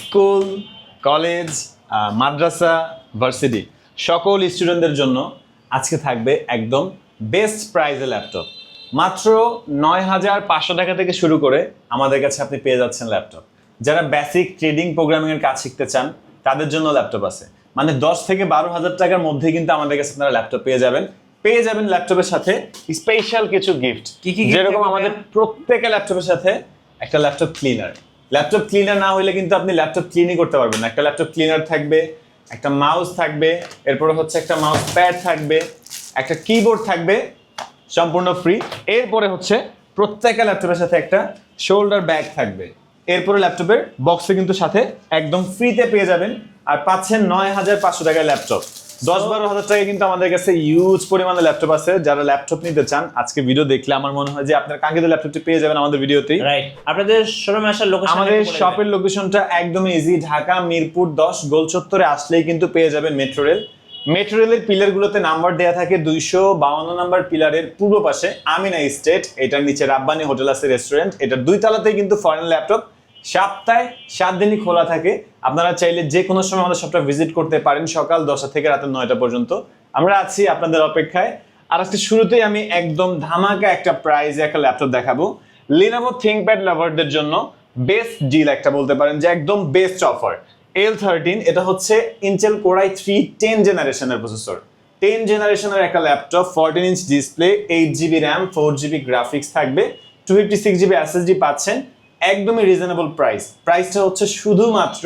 School, college, মাদ্রাসা, varsity সকল স্টুডেন্টদের জন্য আজকে থাকবে একদম বেস্ট প্রাইজে ল্যাপটপ। মাত্র ৯,৫০০ টাকা থেকে শুরু করে আমাদের কাছে আপনি পেয়ে যাচ্ছেন ল্যাপটপ। যারা বেসিক ট্রেডিং প্রোগ্রামিংয়ের কাজ শিখতে চান তাদের জন্য ল্যাপটপ আছে। মানে ১০ থেকে ১২,০০০ টাকার মধ্যে কিন্তু আমাদের কাছে আপনারা ল্যাপটপ পেয়ে যাবেন ল্যাপটপের সাথে স্পেশাল কিছু গিফট। যেরকম আমাদের প্রত্যেকটা ল্যাপটপের সাথে একটা ল্যাপটপ ক্লিনার না হলে কিন্তু আপনি ল্যাপটপ ক্লিনই করতে পারবেন না। একটা ল্যাপটপ ক্লিনার থাকবে, একটা মাউস থাকবে, এরপরে হচ্ছে একটা মাউস প্যাড থাকবে, একটা কিবোর্ড থাকবে সম্পূর্ণ ফ্রি। এরপরে হচ্ছে প্রত্যেকটা ল্যাপটপের সাথে একটা শোল্ডার ব্যাগ থাকবে। এরপরে ল্যাপটপের বক্সে কিন্তু সাথে একদম ফ্রিতে পেয়ে যাবেন। আর পাচ্ছেন ৯,৫০০ টাকায় ল্যাপটপ। ১০-১২ হাজার টাকায় কিন্তু আমাদের কাছে ইউজ পরিমাণে ল্যাপটপ আছে। যারা ল্যাপটপ নিতে চান আজকে ভিডিও দেখলে আমার মনে হয় যে আপনার কাঙ্ক্ষিত ল্যাপটপটি পেয়ে যাবেন আমাদের ভিডিওতেই। রাইট। আপনাদের শোরুমে আসার লোকেশন, আমাদের শপের লোকেশনটা একদমই ইজি। ঢাকা মিরপুর ১০ গোল চত্বরে আসলেই কিন্তু পেয়ে যাবেন মেট্রো রেলের পিলারগুলোতে নাম্বার দেওয়া থাকে ২৫২ নাম্বার পিলারের পূর্ব পাশে আমিনা স্টেট, এটার নিচে রাব্বানি হোটেল আছে রেস্টুরেন্ট, এটার ২ তলাতেই কিন্তু ফরেন ল্যাপটপ সপ্তাহে ৭ দিনই খোলা থাকে। আপনারা চাইলে যে কোনো সময় আমাদের শপটা ভিজিট করতে পারেন সকাল ১০টা থেকে রাত ৯টা পর্যন্ত। আমরা আছি আপনাদের অপেক্ষায়। আর আজকে শুরুতেই আমি একদম ধামাকা একটা প্রাইজে একটা ল্যাপটপ দেখাবো। Lenovo ThinkPad লাভারদের জন্য বেস্ট ডিল একটা বলতে পারেন যে একদম বেস্ট অফার। L13 এটা হচ্ছে ইন্টেল Core i3 10 জেনারেশনের প্রসেসর। 10 জেনারেশনের একটা laptop, 14 inch display, 8GB RAM, 4GB graphics থাকবে, 256GB SSD পাচ্ছেন। একদমই রিজনেবল প্রাইসটা হচ্ছে শুধুমাত্র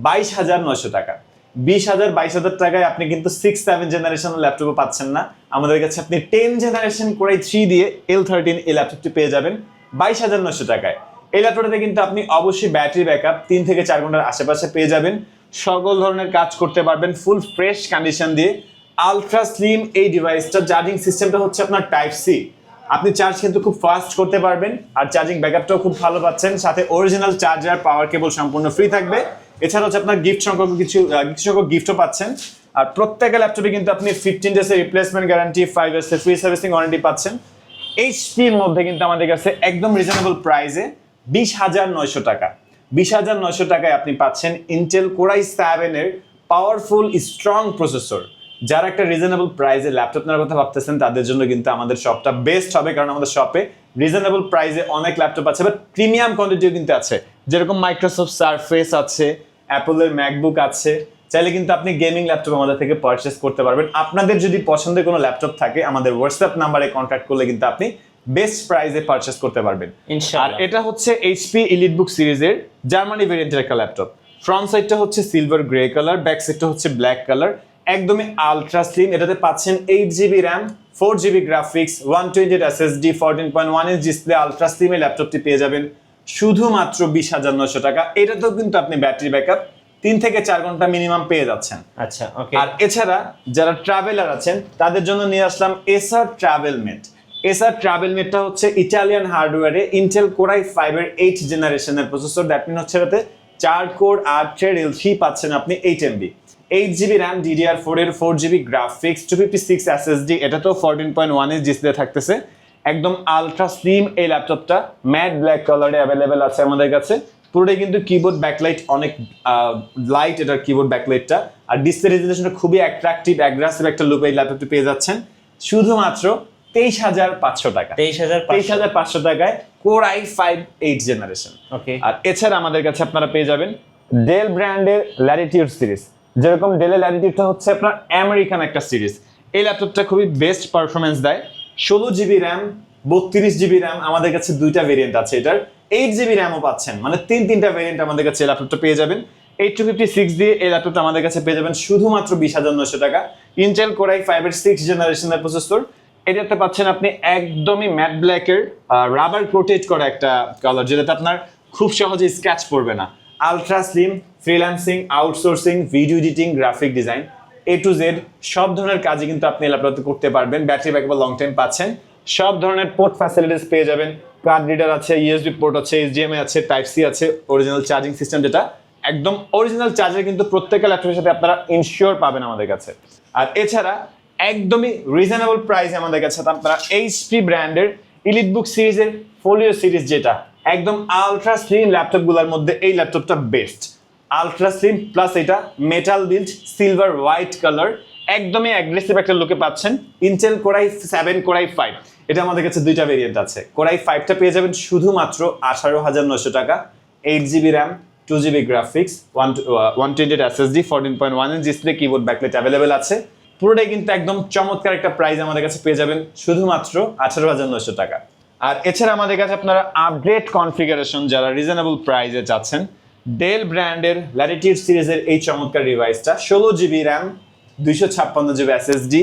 22,৯০০ টাকা। ২২,০০০ টাকায় আপনি কিন্তু 6-7 জেনারেশনের ল্যাপটপও পাচ্ছেন না। আমাদের কাছে আপনি 10 জেনারেশন Core i3 দিয়ে L13 এই ল্যাপটপটি পেয়ে যাবেন 22,৯০০ টাকায়। এই ল্যাপটপটাতে কিন্তু আপনি অবশ্যই ব্যাটারি ব্যাকআপ ৩ থেকে ৪ ঘন্টার আশেপাশে পেয়ে যাবেন। সকল ধরনের কাজ করতে পারবেন ফুল ফ্রেশ কন্ডিশন দিয়ে। আলট্রা স্লিম এই ডিভাইসটা, চার্জিং সিস্টেমটা হচ্ছে আপনার টাইপ সি। আপনি চার্জ কিন্তু খুব ফাস্ট করতে পারবেন আর চার্জিং ব্যাকআপটাও খুব ভালো পাচ্ছেন। সাথে অরিজিনাল চার্জার, পাওয়ার কেবল সম্পূর্ণ ফ্রি থাকবে। এছাড়া হচ্ছে আপনার গিফট সংখ্যক কিছু সংখ্যক গিফটও পাচ্ছেন। আর প্রত্যেকটা ল্যাপটপে কিন্তু আপনি 15 ডেজের রিপ্লেসমেন্ট গ্যারান্টি, 5 ইয়ার্সের ফ্রি সার্ভিসিং ওয়ারেন্টি পাচ্ছেন। এইচপির মধ্যে কিন্তু আমাদের কাছে একদম রিজনেবল প্রাইসে ২০,৯০০ টাকা। ২০,৯০০ টাকায় আপনি পাচ্ছেন ইন্টেল Core i7 এর পাওয়ারফুল স্ট্রং প্রসেসর। যারা একটা রিজনেবল প্রাইসে ল্যাপটপ নেওয়ার কথা ভাবতেছেন তাদের জন্য কিন্তু আমাদের শপটা বেস্ট হবে, কারণ আমাদের শপে রিজনেবল প্রাইসে অনেক ল্যাপটপ আছে, বাট প্রিমিয়াম কোয়ান্টিটিও কিন্তু আছে। যেরকম মাইক্রোসফট সারফেস আছে, অ্যাপলের ম্যাকবুক আছে। চাইলে কিন্তু আপনি গেমিং ল্যাপটপ আমাদের থেকে পারচেস করতে পারবেন। আপনাদের যদি পছন্দের কোনো ল্যাপটপ থাকে আমাদের হোয়াটসঅ্যাপ নাম্বারে কন্ট্যাক্ট করলে কিন্তু আপনি বেস্ট প্রাইসে পারচেস করতে পারবেন। আর এটা হচ্ছে এইচপি এলিটবুক সিরিজের জার্মানি ভেরিয়েন্টের একটা ল্যাপটপ। ফ্রন্ট সাইডটা হচ্ছে সিলভার গ্রে কালার, ব্যাক সাইডটা হচ্ছে ব্ল্যাক কালার, একদমই আলট্রা স্লিম। এটাতে পাচ্ছেন 8GB RAM, 4GB graphics, 128 SSD, 14.1 inch display. Ultra slim এই ল্যাপটপটি পেয়ে যাবেন শুধুমাত্র ২০,৯০০ টাকা। এটাতেও কিন্তু আপনি ব্যাটারি ব্যাকআপ ৩ থেকে ৪ ঘন্টা মিনিমাম পেয়ে যাচ্ছেন। আচ্ছা, ওকে। আর এছাড়া যারা ট্রাভেলার আছেন তাদের জন্য নিয়ে আসলাম এসার ট্রাভেলমেট। এসার ট্রাভেলমেটটা হচ্ছে ইটালিয়ান হার্ডওয়্যারে ইন্টেল Core i5 এর 8 জেনারেশনের প্রসেসর। দ্যাট মিন হচ্ছে এটাতে 4 কোর 8 থ্রেড L3 পাচ্ছেন আপনি 8MB, 8GB র্যাম, DDR4 এর 4GB গ্রাফিক্স, 256 SSD, এটা তো 14.1 ইঞ্চ ডিসপ্লে থাকতেছে। একদম আলট্রা স্লিম এই ল্যাপটপটা ম্যাট ব্ল্যাক কালারে অ্যাভেলেবেল আছে আমাদের কাছে। পুরোটাই কিন্তু কিবোর্ড ব্যাকলাইট অনেক লাইট এটার কিবোর্ড ব্যাকলাইটটা। আর ডিসপ্লে রেজোলিউশনটা খুবই অ্যাট্রাকটিভ, অ্যাগ্রেসিভ একটা লুক এই ল্যাপটপটি পেয়ে যাচ্ছেন শুধুমাত্র 23,৫০০ টাকা। 23,৫০০ টাকায় Core i5 8 জেনারেশন। ওকে। আর এছাড়া আমাদের কাছে আপনারা পেয়ে যাবেন ডেল ব্র্যান্ডের ল্যাটিটিউড সিরিজ। যেরকম ডেলের ল্যাটিটিউডটা হচ্ছে আপনার আমেরিকান একটা সিরিজ। এই ল্যাপটপটা খুবই বেস্ট পারফরমেন্স দেয়। 16GB র্যাম, 32GB র্যাম, আমাদের কাছে 2টা ভেরিয়েন্ট আছে এটার। 8GB র্যামও পাচ্ছেন, মানে 3টা ভেরিয়েন্ট আমাদের কাছে এই ল্যাপটপটা পেয়ে যাবেন। 8256 দিয়ে এই ল্যাপটপটা আমাদের কাছে পেয়ে যাবেন শুধুমাত্র ২০,৯০০ টাকা। ইন্টেল Core i5 এর 6 জেনারেশনের প্রসেসর। এটাতে পাচ্ছেন আপনি একদমই ম্যাট ব্ল্যাকের রাবার কোটেড করা একটা কালার, যেটাতে আপনার খুব সহজে স্ক্র্যাচ পড়বে না। Ultra slim, freelancing, outsourcing, video editing, graphic design, A to Z সব ধরনের কাজই কিন্তু আপনি ল্যাপটপে করতে পারবেন। ব্যাটারি ব্যাকআপ লং টাইম পাচ্ছেন। সব ধরনের পোর্ট ফ্যাসিলিটিস পেয়ে যাবেন। কার্ড রিডার আছে, USB পোর্ট আছে, HDMI আছে, টাইপ সি আছে, অরিজিনাল চার্জিং সিস্টেম, যেটা একদম অরিজিনাল চার্জার কিন্তু প্রত্যেকটা ল্যাপটপের সাথে আপনারা ইনশিওর পাবেন আমাদের কাছে। আর এছাড়া একদমই রিজনেবল প্রাইসে আমাদের কাছে আপনারা এইচপি ব্র্যান্ডের এলিটবুক সিরিজের ফোলিও সিরিজ, যেটা একদম আলট্রা স্লিম ল্যাপটপগুলোর মধ্যে এই ল্যাপটপটা বেস্ট। আলট্রা স্লিম প্লাস এটা metal build silver white colour, একদমই অ্যাগ্রেসিভ একটা লুকে পাচ্ছেন। ইন্টেল কোরাই 7 কোরাই 5, এটা আমাদের কাছে দুইটা ভেরিয়েন্ট আছে। কোরাই 5টা পেয়ে যাবেন শুধুমাত্র 18,900 টাকা, 8GB RAM, 2GB graphics, 128 SSD, 14.1 inch display, keyboard backlight available আছে। পুরোটাই কিন্তু একদম চমৎকার একটা প্রাইস আমাদের কাছে পেয়ে যাবেন শুধুমাত্র 18,900 টাকা। আর এছাড়া আমাদের কাছে আপনারা আপগ্রেড কনফিগারেশন যারা রিজনেবল প্রাইসে চাচ্ছেন, ডেল ব্র্যান্ডের ল্যাটিটিউড সিরিজের এই চমৎকার ডিভাইসটা 16GB RAM, 256GB SSD,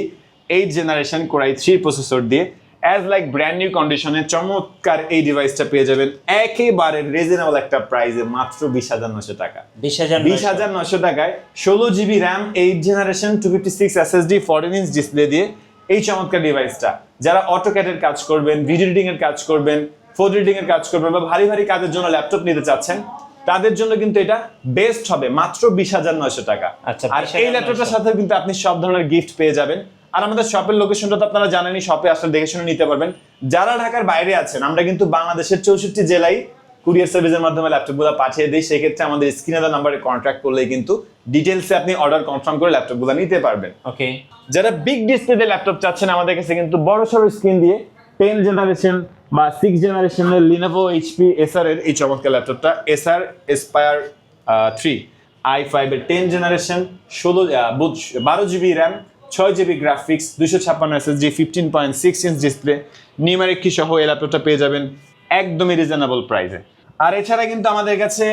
8 generation core i 3 processor দিয়ে অ্যাজ লাইক ব্র্যান্ড নিউ কন্ডিশনে চমৎকার এই ডিভাইসটা পেয়ে যাবেন একেবারে রিজনেবল একটা প্রাইসে মাত্র 20,900 টাকা। 20,900 টাকায় 16GB RAM, 8 generation, 256 SSD, 14 inch display দিয়ে এই চমৎকার ডিভাইসটা যারা অটোক্যাডের কাজ করবেন, ভিডিও এডিটিং এর কাজ করবেন, ফটো এডিটিং এর কাজ করবেন বা ভারী ভারী কাজের জন্য ল্যাপটপ নিতে চাচ্ছেন, তাদের জন্য কিন্তু এটা বেস্ট হবে মাত্র 20,900 টাকা। আচ্ছা, আর এই ল্যাপটপটার সাথে কিন্তু আপনি সব ধরনের গিফট পেয়ে যাবেন। আর আমাদের শপের লোকেশনটা তো আপনারা জানেনই, শপে আসলে দেখে শুনে নিতে পারবেন। যারা ঢাকার বাইরে আছেন, আমরা কিন্তু বাংলাদেশের 64 জেলায় কুরিয়ার সার্ভিসের মাধ্যমে ল্যাপটপগুলো পাঠিয়ে দিই। সেক্ষেত্রে আমাদের স্ক্রিনে দেওয়া নাম্বারে কন্ট্যাক্ট করলেই কিন্তু ডিটেলসে আপনি অর্ডার কনফার্ম করে ল্যাপটপগুলো নিতে পারবেন। ওকে, যারা বিগ ডিসপ্লে ল্যাপটপ চাচ্ছেন, আমাদের কাছে কিন্তু বড় সড়ো স্ক্রিন দিয়ে 10 জেনারেশন বা 6 জেনারেশনের লিনোভো এইচপি এসার এর এই চমৎকার ল্যাপটপটা এসার এসপায়ার 3 i5 এর 10 generation, 12GB RAM, 6GB graphics, 256 SSD, 15.6 inch display, numeric কি সহ এই ল্যাপটপটা পেয়ে যাবেন একদমই রিজনেবল প্রাইসে। আর এছাড়া কিন্তু আমাদের কাছে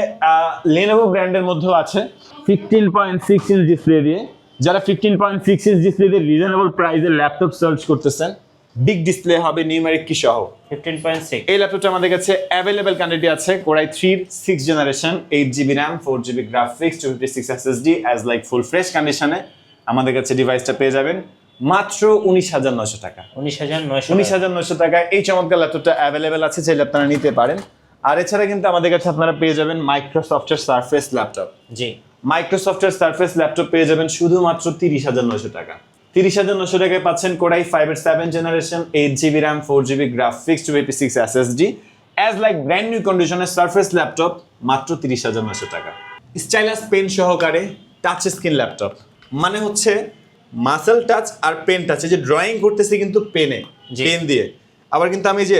Lenovo ব্র্যান্ডের মধ্যেও আছে 15.6 ইঞ্চ ডিসপ্লে দিয়ে। যারা 15.6 ইঞ্চ ডিসপ্লে দিয়ে রিজনেবল প্রাইসে ল্যাপটপ সার্চ করতেছেন, বিগ ডিসপ্লে হবে নিউমেরিক কি সহ 15.6, এই ল্যাপটপটা আমাদের কাছে অ্যাভেলেবেল কোয়ান্টিটি আছে। Core i 3 6 generation, 8GB RAM, 4GB graphics, 256 SSD as like full fresh কন্ডিশনে আমাদের কাছে ডিভাইসটা পেয়ে যাবেন মাত্র 19,900 টাকা। 19,900 টাকায় এই চমৎকার ল্যাপটপটা অ্যাভেলেবেল আছে, চাইলে আপনারা নিতে পারেন। আর এছাড়া কিন্তু আমাদের কাছে আপনারা পেয়ে যাবেন মাইক্রোসফটের সারফেস ল্যাপটপ। জি, মাইক্রোসফটের সারফেস ল্যাপটপ পেয়ে যাবেন শুধুমাত্র 30,900 টাকা। 30,900 টাকায় পাচ্ছেন কোরাই 5 এর 7 generation, 8GB RAM, 4GB graphics, 256 SSD as like brand new কন্ডিশনের সারফেস ল্যাপটপ মাত্র 30,900 টাকা। স্টাইলাস পেন সহকারে টাচ স্ক্রিন ল্যাপটপ, মানে হচ্ছে মাসেল টাচ আর পেন টাচ, এই যে ড্রয়িং করতেছি কিন্তু পেন দিয়ে, আবার কিন্তু আমি যে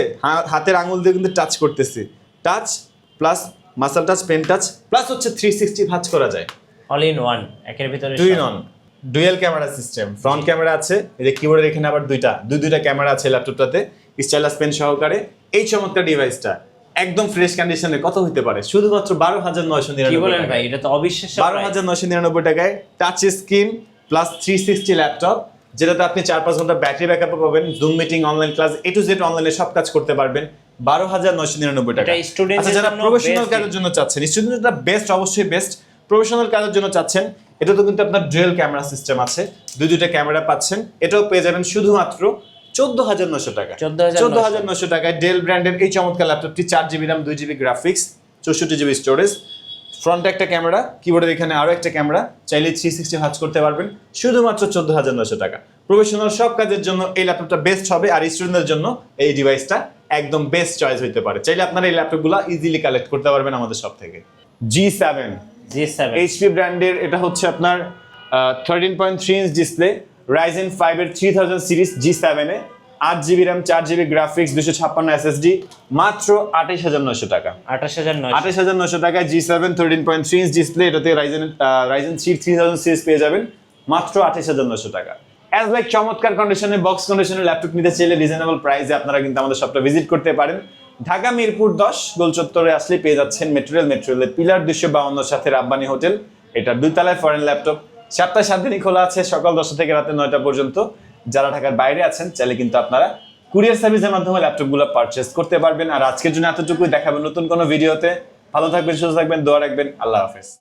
হাতের আঙুল দিয়ে কিন্তু টাচ করতেছি, touch plus muscle touch, pen touch plus হচ্ছে 360 ভাঁজ করা যায়, অল ইন ওয়ান, একের ভিতরে দুই নন। Dual camera system, front camera আছে, এই যে কিবোর্ডের এখানে আবার দুইটা ক্যামেরা আছে ল্যাপটপটাতে, স্টাইলাস পেন সহকারে এই চমৎকার ডিভাইসটা একদম ফ্রেশ কন্ডিশনে কত হইতে পারে শুধুমাত্র 12,999 কি বলেন ভাই, এটা তো অবিশ্বাস্য। 12,999 টাকায় টাচ স্ক্রিন প্লাস 360 ল্যাপটপ, যেটাতে আপনি 4-5 ঘন্টা ব্যাটারি ব্যাকআপ পাবেন, zoom meeting, online class, A to Z অনলাইনে সব কাজ করতে পারবেন 12,999 টাকা। এটা স্টুডেন্টদের আচ্ছা, যারা জন্য প্রফেশনাল best কাজের জন্য চাচ্ছেন, স্টুডেন্টরা বেস্ট, অবশ্যই বেস্ট। প্রফেশনাল কাজের জন্য চাচ্ছেন, এটা তো কিন্তু আপনার ডুয়াল ক্যামেরা সিস্টেম আছে, দুইটা ক্যামেরা পাচ্ছেন, এটাও পেয়ে যাবেন শুধুমাত্র 14,900 টাকা। 14,900 টাকায় ডেল ব্র্যান্ডের এই চমৎকার ল্যাপটপটি 4GB RAM, 2GB graphics, 64GB storage, ফ্রন্টে একটা ক্যামেরা, কিবোর্ডের এখানে আরো একটা ক্যামেরা, চাইলে 360 ভাঁজ করতে পারবেন শুধুমাত্র 14,900 টাকা। প্রফেশনাল সব কাজের জন্য এই ল্যাপটপটা বেস্ট হবে, আর স্টুডেন্টদের জন্য এই ডিভাইসটা একদম বেস্ট চয়েস হইতে পারে। চাইলে আপনারা এই ল্যাপটপগুলো ইজিলি কালেক্ট করতে পারবেন আমাদের শপ থেকে। G7 এইচপি ব্র্যান্ডের, এটা হচ্ছে আপনার 13.3 ইঞ্চ ডিসপ্লে, Ryzen 5 এর 3000 সিরিজ G7 এ 8GB RAM, 4GB graphics, 256 SSD মাত্র 28,900 টাকা। 28,900 টাকায় G7 13.3 ইঞ্চ ডিসপ্লে, এটাতে Ryzen 3 3000 সিরিজ পেয়ে যাবেন মাত্র 28,900 টাকা। অ্যাজ লাইক চমৎকার কন্ডিশনে, বক্স কন্ডিশনে ল্যাপটপ নিতে চাইলে রিজনেবল প্রাইসে আপনারা কিন্তু আমাদের শপটা ভিজিট করতে পারেন। ঢাকা মিরপুর 10 গোল চত্বরে আসলে পেয়ে যাচ্ছেন মেট্রোরেলের পিলার 252 সাথে রাব্বানি হোটেল। এটা 2 তলায় ফরেন ল্যাপটপ, সপ্তাহে 7 দিনই খোলা আছে, সকাল 10টা থেকে রাতে 9টা পর্যন্ত। যারা ঢাকার বাইরে আছেন, চাইলে কিন্তু আপনারা কুরিয়ার সার্ভিসের মাধ্যমে ল্যাপটপগুলো পারচেজ করতে পারবেন। আর আজকের জন্য এতটুকুই, দেখাবেন নতুন কোনো ভিডিওতে। ভালো থাকবেন, সুস্থ থাকবেন, দোয়া রাখবেন। আল্লাহ হাফেজ।